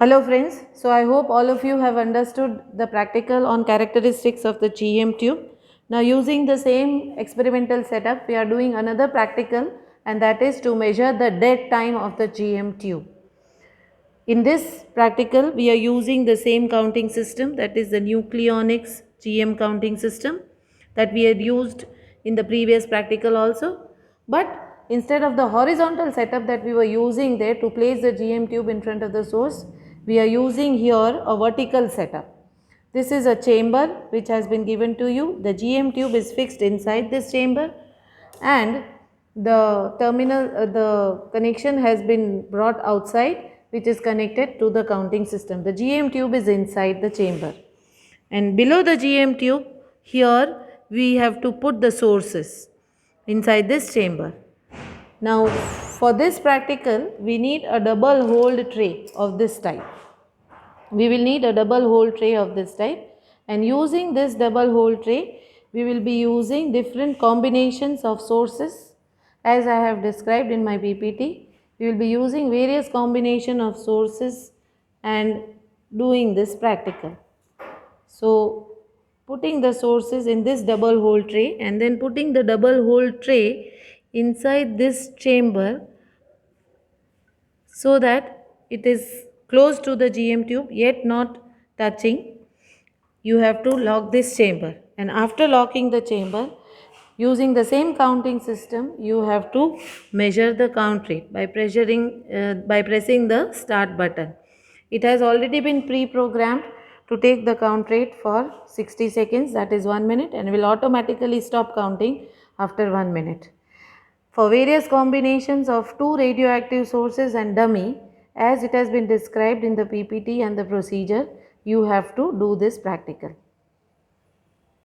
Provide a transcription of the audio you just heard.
Hello friends, so I hope all of you have understood the practical on characteristics of the GM tube. Now using the same experimental setup, we are doing another practical, and that is to measure the dead time of the GM tube. In this practical, we are using the same counting system, that is the Nucleonics GM counting system that we had used in the previous practical also. But instead of the horizontal setup that we were using there to place the GM tube in front of the source, we are using here a vertical setup. This is a chamber which has been given to you. The GM tube is fixed inside this chamber, and the terminal, the connection has been brought outside, which is connected to the counting system. The GM tube is inside the chamber, and below the GM tube here we have to put the sources inside this chamber. Now for this practical we need a double hold tray of this type. We will need a double hole tray of this type, and using this double hole tray we will be using different combinations of sources as I have described in my PPT. We will be using various combination of sources and doing this practical. So putting the sources in this double hole tray and then putting the double hole tray inside this chamber so that it is close to the GM tube yet not touching. You have to lock this chamber, and after locking the chamber, using the same counting system, you have to measure the count rate by pressing the start button. It has already been pre-programmed to take the count rate for 60 seconds, that is 1 minute, and will automatically stop counting after 1 minute. For various combinations of two radioactive sources and dummy, as it has been described in the PPT and the procedure, you have to do this practical.